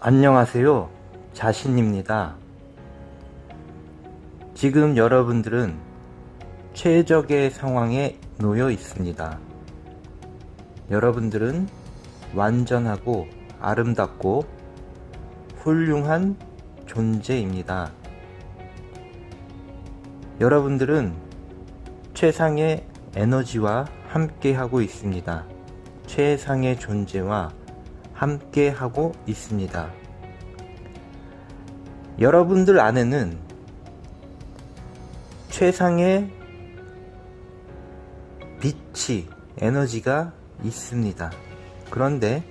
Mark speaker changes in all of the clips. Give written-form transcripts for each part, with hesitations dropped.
Speaker 1: 안녕하세요. 자신입니다. 지금 여러분들은 최적의 상황에 놓여 있습니다. 여러분들은 완전하고 아름답고 훌륭한 존재입니다. 여러분들은 최상의 에너지와 함께 하고 있습니다. 최상의 존재와 함께 하고 있습니다. 여러분들 안에는 최상의 빛이, 에너지가 있습니다. 그런데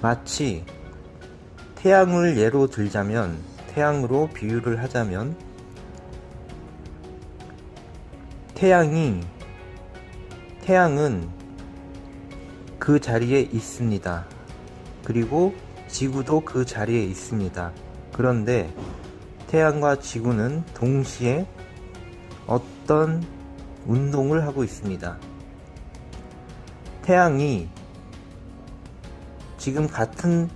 Speaker 1: 마치 태양을 예로 들자면, 태양으로 비유를 하자면, 태양은 그 자리에 있습니다. 그리고 지구도 그 자리에 있습니다. 그런데 태양과 지구는 동시에 어떤 운동을 하고 있습니다. 태양이 지금 같은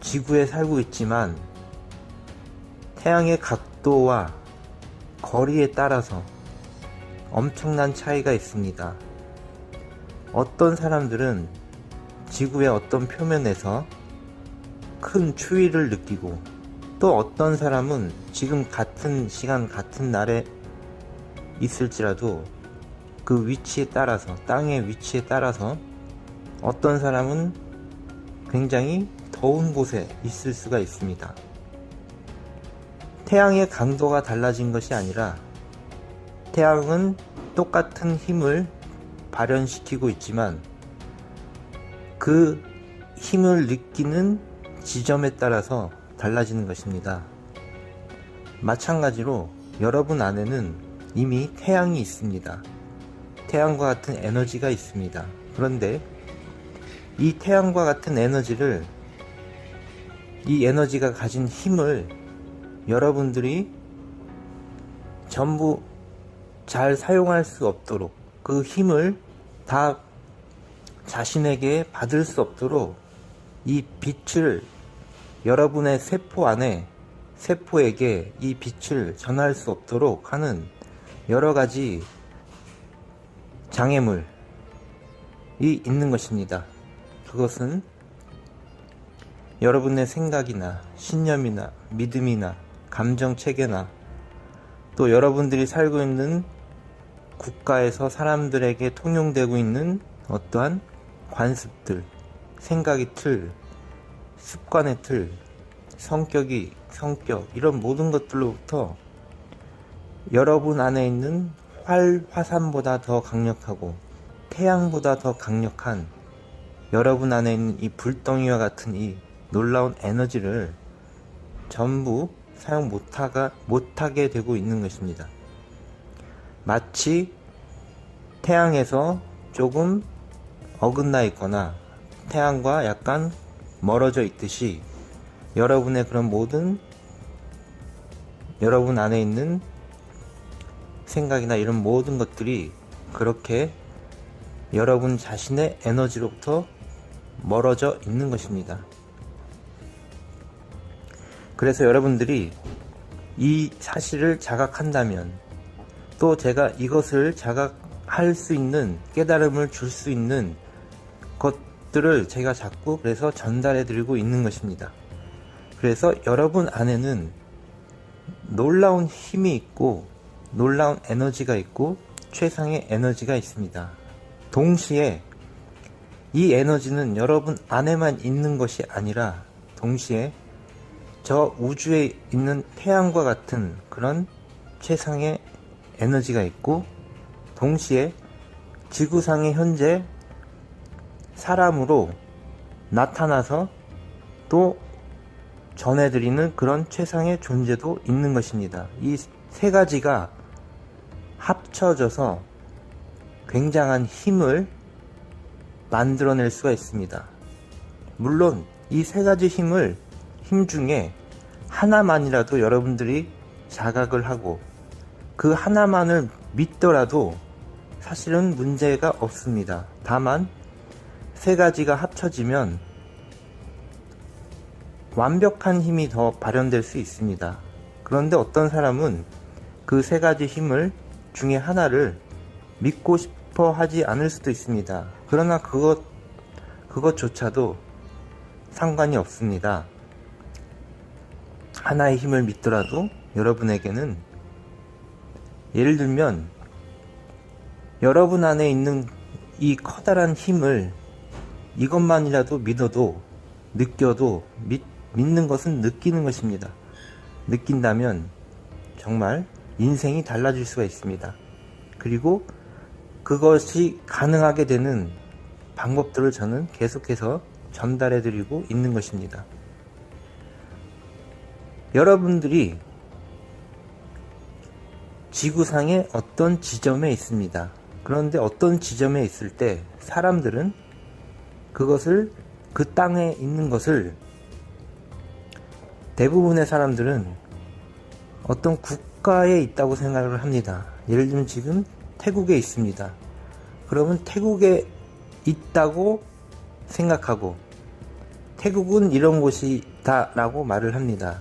Speaker 1: 지구에 살고 있지만 태양의 각도와 거리에 따라서 엄청난 차이가 있습니다. 어떤 사람들은 지구의 어떤 표면에서 큰 추위를 느끼고, 또 어떤 사람은 지금 같은 시간 같은 날에 있을지라도 그 위치에 따라서, 땅의 위치에 따라서 어떤 사람은 굉장히 더운 곳에 있을 수가 있습니다. 태양의 강도가 달라진 것이 아니라 태양은 똑같은 힘을 발현시키고 있지만 그 힘을 느끼는 지점에 따라서 달라지는 것입니다. 마찬가지로 여러분 안에는 이미 태양이 있습니다. 태양과 같은 에너지가 있습니다. 그런데 이 태양과 같은 에너지를, 이 에너지가 가진 힘을 여러분들이 전부 잘 사용할 수 없도록, 그 힘을 다 자신에게 받을 수 없도록 이 빛을 여러분의 세포 안에, 세포에게 이 빛을 전할 수 없도록 하는 여러가지 장애물이 있는 것입니다. 그것은 여러분의 생각이나 신념이나 믿음이나 감정체계나, 또 여러분들이 살고 있는 국가에서 사람들에게 통용되고 있는 어떠한 관습들, 생각의 틀, 습관의 틀, 성격, 이런 모든 것들로부터 여러분 안에 있는 화산보다 더 강력하고 태양보다 더 강력한 여러분 안에 있는 이 불덩이와 같은 이 놀라운 에너지를 전부 사용 못하게 되고 있는 것입니다. 마치 태양에서 조금 어긋나 있거나 태양과 약간 멀어져 있듯이 여러분의 그런 모든, 여러분 안에 있는 생각이나 이런 모든 것들이 그렇게 여러분 자신의 에너지로부터 멀어져 있는 것입니다. 그래서 여러분들이 이 사실을 자각한다면, 또 제가 이것을 자각할 수 있는, 깨달음을 줄 수 있는 것들을 제가 자꾸 그래서 전달해 드리고 있는 것입니다. 그래서 여러분 안에는 놀라운 힘이 있고, 놀라운 에너지가 있고, 최상의 에너지가 있습니다. 동시에 이 에너지는 여러분 안에만 있는 것이 아니라 동시에 저 우주에 있는 태양과 같은 그런 최상의 에너지가 있고, 동시에 지구상에 현재 사람으로 나타나서 또 전해드리는 그런 최상의 존재도 있는 것입니다. 이 세 가지가 합쳐져서 굉장한 힘을 만들어낼 수가 있습니다. 물론 이 세 가지 힘 중에 하나만이라도 여러분들이 자각을 하고 그 하나만을 믿더라도 사실은 문제가 없습니다. 다만 세 가지가 합쳐지면 완벽한 힘이 더 발현될 수 있습니다. 그런데 어떤 사람은 그 세 가지 힘을 중에 하나를 믿고 싶어 하지 않을 수도 있습니다. 그러나 그것조차도 상관이 없습니다. 하나의 힘을 믿더라도 여러분에게는, 예를 들면 여러분 안에 있는 이 커다란 힘을 이것만이라도 믿어도, 느껴도, 믿는 것은 느끼는 것입니다. 느낀다면 정말 인생이 달라질 수가 있습니다. 그리고 그것이 가능하게 되는 방법들을 저는 계속해서 전달해 드리고 있는 것입니다. 여러분들이 지구상의 어떤 지점에 있습니다. 그런데 어떤 지점에 있을 때 사람들은 그것을, 그 땅에 있는 것을, 대부분의 사람들은 어떤 국가에 있다고 생각을 합니다. 예를 들면 지금 태국에 있습니다. 그러면 태국에 있다고 생각하고 태국은 이런 곳이다 라고 말을 합니다.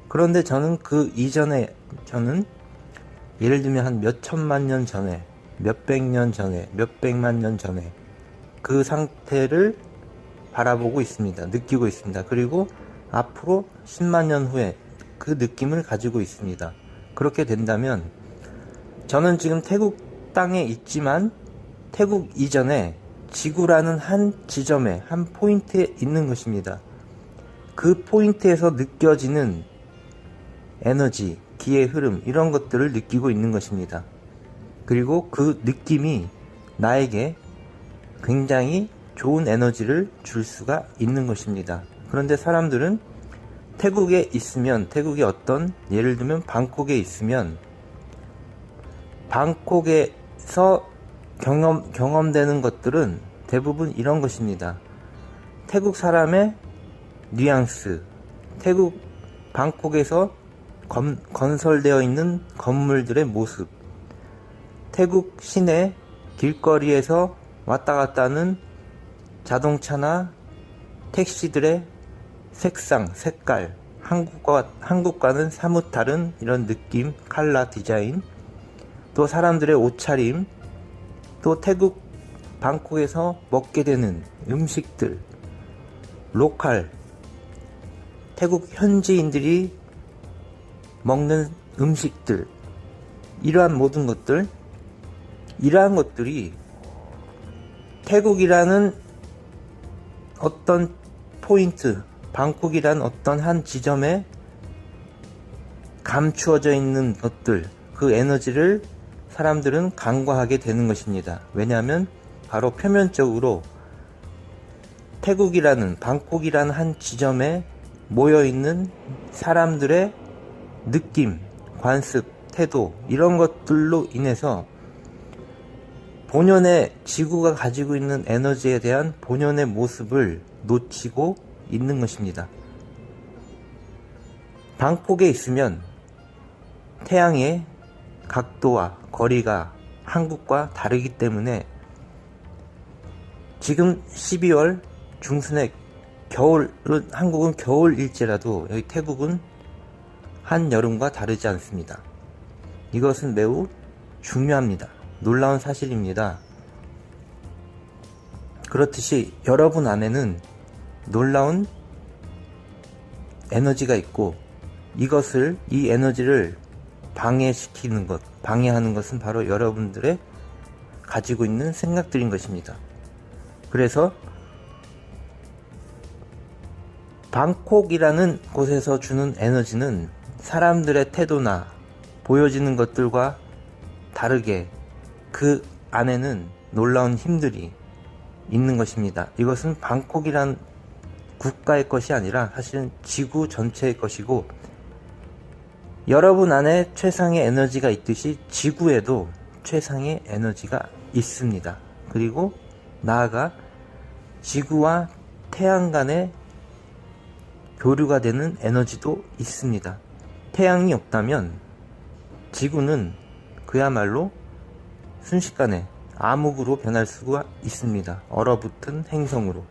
Speaker 1: 그런데 저는 그 이전에, 저는 예를 들면 한 몇 천만 년 전에, 몇백 년 전에, 몇백만 년 전에 그 상태를 바라보고 있습니다. 느끼고 있습니다. 그리고 앞으로 10만 년 후에 그 느낌을 가지고 있습니다. 그렇게 된다면 저는 지금 태국 땅에 있지만 태국 이전에 지구라는 한 지점에, 한 포인트에 있는 것입니다. 그 포인트에서 느껴지는 에너지, 기의 흐름, 이런 것들을 느끼고 있는 것입니다. 그리고 그 느낌이 나에게 굉장히 좋은 에너지를 줄 수가 있는 것입니다. 그런데 사람들은 태국에 있으면, 태국의 어떤, 예를 들면 방콕에 있으면 방콕에서 경험되는 것들은 대부분 이런 것입니다. 태국 사람의 뉘앙스, 태국 방콕에서 건설되어 있는 건물들의 모습, 태국 시내 길거리에서 왔다 갔다 하는 자동차나 택시들의 색상, 색깔, 한국과는 사뭇 다른 이런 느낌, 컬러, 디자인, 또 사람들의 옷차림, 또 태국 방콕에서 먹게 되는 음식들, 로컬, 태국 현지인들이 먹는 음식들, 이러한 모든 것들, 이러한 것들이 태국이라는 어떤 포인트, 방콕이란 어떤 한 지점에 감추어져 있는 것들, 그 에너지를 사람들은 간과하게 되는 것입니다. 왜냐하면 바로 표면적으로 태국이라는, 방콕이라는 한 지점에 모여있는 사람들의 느낌, 관습, 태도, 이런 것들로 인해서 본연의, 지구가 가지고 있는 에너지에 대한 본연의 모습을 놓치고 있는 것입니다. 방콕에 있으면 태양의 각도와 거리가 한국과 다르기 때문에 지금 12월 중순에 한국은 겨울일지라도 여기 태국은 한여름과 다르지 않습니다. 이것은 매우 중요합니다. 놀라운 사실입니다. 그렇듯이 여러분 안에는 놀라운 에너지가 있고, 이 에너지를 방해시키는 것, 방해하는 것은 바로 여러분들의 가지고 있는 생각들인 것입니다. 그래서 방콕이라는 곳에서 주는 에너지는 사람들의 태도나 보여지는 것들과 다르게 그 안에는 놀라운 힘들이 있는 것입니다. 이것은 방콕이란 국가의 것이 아니라 사실은 지구 전체의 것이고, 여러분 안에 최상의 에너지가 있듯이 지구에도 최상의 에너지가 있습니다. 그리고 나아가 지구와 태양 간의 교류가 되는 에너지도 있습니다. 태양이 없다면 지구는 그야말로 순식간에 암흑으로 변할 수가 있습니다. 얼어붙은 행성으로.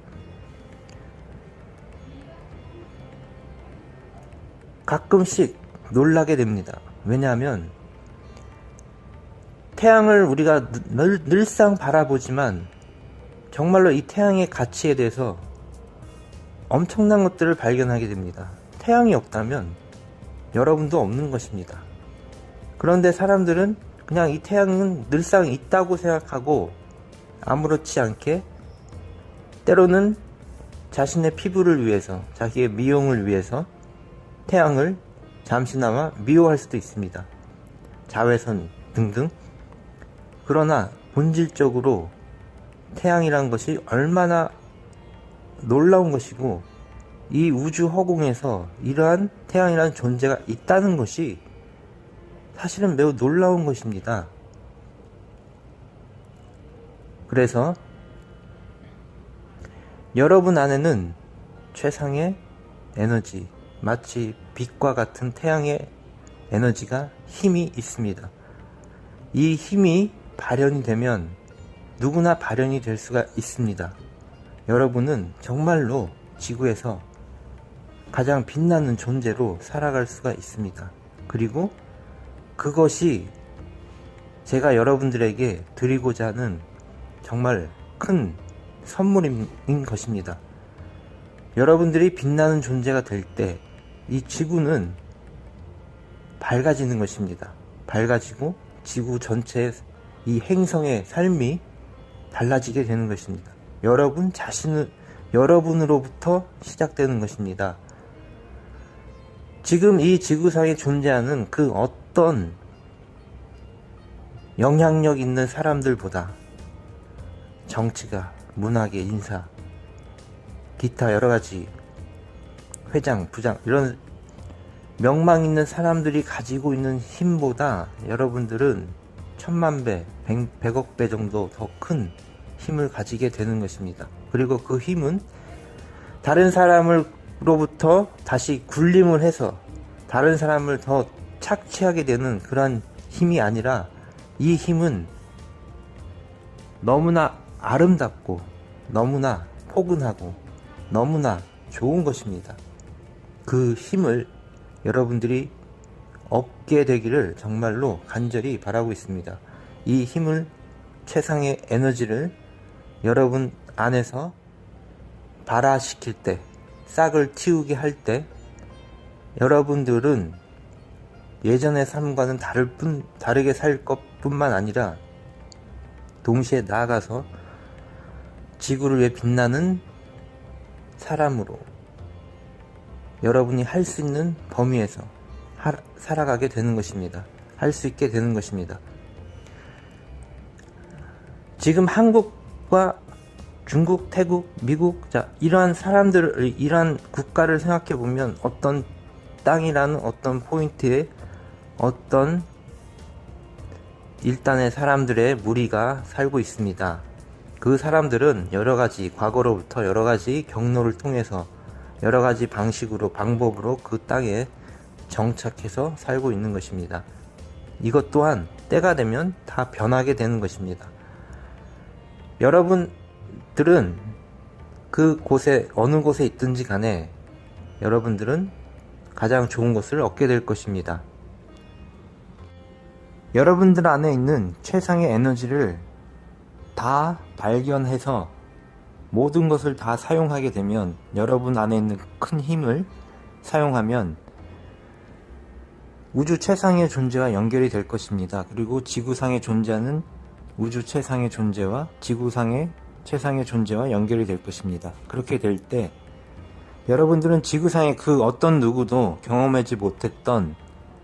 Speaker 1: 가끔씩 놀라게 됩니다. 왜냐하면 태양을 우리가 늘상 바라보지만 정말로 이 태양의 가치에 대해서 엄청난 것들을 발견하게 됩니다. 태양이 없다면 여러분도 없는 것입니다. 그런데 사람들은 그냥 이 태양은 늘상 있다고 생각하고 아무렇지 않게 때로는 자신의 피부를 위해서, 자기의 미용을 위해서 태양을 잠시나마 미워할 수도 있습니다. 자외선 등등. 그러나 본질적으로 태양이란 것이 얼마나 놀라운 것이고 이 우주 허공에서 이러한 태양이라는 존재가 있다는 것이 사실은 매우 놀라운 것입니다. 그래서 여러분 안에는 최상의 에너지, 마치 빛과 같은 태양의 에너지가, 힘이 있습니다. 이 힘이 발현이 되면 누구나 발현이 될 수가 있습니다. 여러분은 정말로 지구에서 가장 빛나는 존재로 살아갈 수가 있습니다. 그리고 그것이 제가 여러분들에게 드리고자 하는 정말 큰 선물인 것입니다. 여러분들이 빛나는 존재가 될 때 이 지구는 밝아지는 것입니다. 밝아지고 지구 전체의 이 행성의 삶이 달라지게 되는 것입니다. 여러분 자신을, 여러분으로부터 시작되는 것입니다. 지금 이 지구상에 존재하는 그 어떤 영향력 있는 사람들보다 정치가, 문학의 인사, 기타 여러가지 회장, 부장 이런 명망 있는 사람들이 가지고 있는 힘보다 여러분들은 천만 배, 백억 배 정도 더 큰 힘을 가지게 되는 것입니다. 그리고 그 힘은 다른 사람으로부터 다시 굴림을 해서 다른 사람을 더 착취하게 되는 그런 힘이 아니라 이 힘은 너무나 아름답고 너무나 포근하고 너무나 좋은 것입니다. 그 힘을 여러분들이 얻게 되기를 정말로 간절히 바라고 있습니다. 이 힘을, 최상의 에너지를 여러분 안에서 발화시킬 때, 싹을 틔우게 할 때 여러분들은 예전의 삶과는 다르게 살 것뿐만 아니라 동시에 나아가서 지구를 위해 빛나는 사람으로 여러분이 할 수 있는 범위에서 살아가게 되는 것입니다. 할 수 있게 되는 것입니다. 지금 한국과 중국, 태국, 미국, 이러한 사람들을, 이러한 국가를 생각해 보면 어떤 땅이라는 어떤 포인트에 어떤 일단의 사람들의 무리가 살고 있습니다. 그 사람들은 여러가지 과거로부터 여러가지 경로를 통해서 여러가지 방식으로, 방법으로 그 땅에 정착해서 살고 있는 것입니다. 이것 또한 때가 되면 다 변하게 되는 것입니다. 여러분들은 그 곳에, 어느 곳에 있든지 간에 여러분들은 가장 좋은 것을 얻게 될 것입니다. 여러분들 안에 있는 최상의 에너지를 다 발견해서 모든 것을 다 사용하게 되면, 여러분 안에 있는 큰 힘을 사용하면 우주 최상의 존재와 연결이 될 것입니다. 그리고 지구상에 존재하는 우주 최상의 존재와 지구상의 최상의 존재와 연결이 될 것입니다. 그렇게 될 때 여러분들은 지구상의 그 어떤 누구도 경험하지 못했던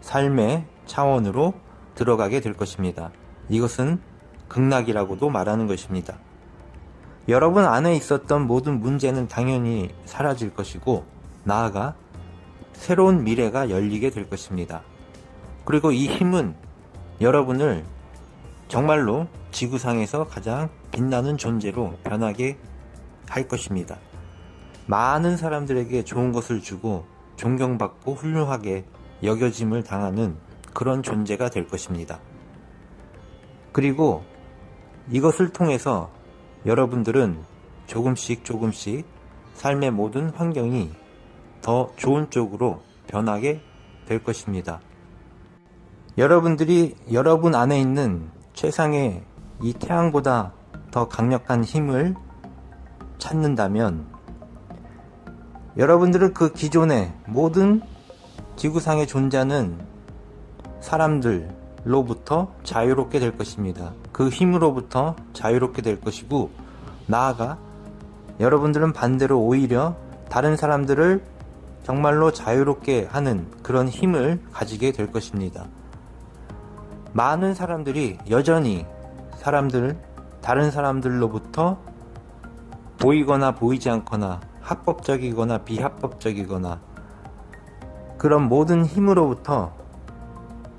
Speaker 1: 삶의 차원으로 들어가게 될 것입니다. 이것은 극락이라고도 말하는 것입니다. 여러분 안에 있었던 모든 문제는 당연히 사라질 것이고, 나아가 새로운 미래가 열리게 될 것입니다. 그리고 이 힘은 여러분을 정말로 지구상에서 가장 빛나는 존재로 변하게 할 것입니다. 많은 사람들에게 좋은 것을 주고 존경받고 훌륭하게 여겨짐을 당하는 그런 존재가 될 것입니다. 그리고 이것을 통해서 여러분들은 조금씩 삶의 모든 환경이 더 좋은 쪽으로 변하게 될 것입니다. 여러분들이 여러분 안에 있는 최상의 이 태양보다 더 강력한 힘을 찾는다면 여러분들은 그 기존의 모든 지구상에 존재하는 사람들로부터 자유롭게 될 것입니다. 그 힘으로부터 자유롭게 될 것이고, 나아가 여러분들은 반대로 오히려 다른 사람들을 정말로 자유롭게 하는 그런 힘을 가지게 될 것입니다. 많은 사람들이 여전히 다른 사람들로부터 보이거나 보이지 않거나 합법적이거나 비합법적이거나 그런 모든 힘으로부터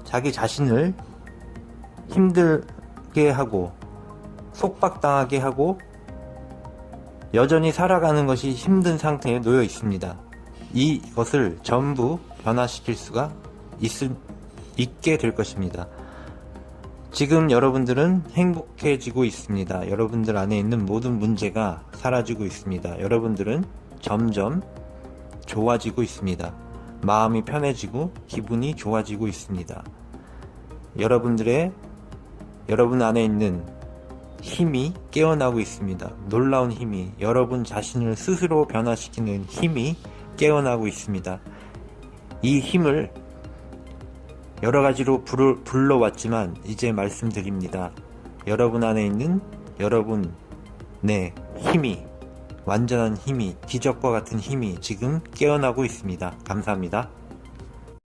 Speaker 1: 자기 자신을 힘들게 하고 속박당하게 하고 여전히 살아가는 것이 힘든 상태에 놓여 있습니다. 이것을 전부 변화시킬 수가 있게 될 것입니다. 지금 여러분들은 행복해지고 있습니다. 여러분들 안에 있는 모든 문제가 사라지고 있습니다. 여러분들은 점점 좋아지고 있습니다. 마음이 편해지고 기분이 좋아지고 있습니다. 여러분 안에 있는 힘이 깨어나고 있습니다. 놀라운 힘이, 여러분 자신을 스스로 변화시키는 힘이 깨어나고 있습니다. 이 힘을 여러 가지로 불러왔지만 이제 말씀드립니다. 여러분 안에 있는 여러분의 힘이, 완전한 힘이, 기적과 같은 힘이 지금 깨어나고 있습니다. 감사합니다.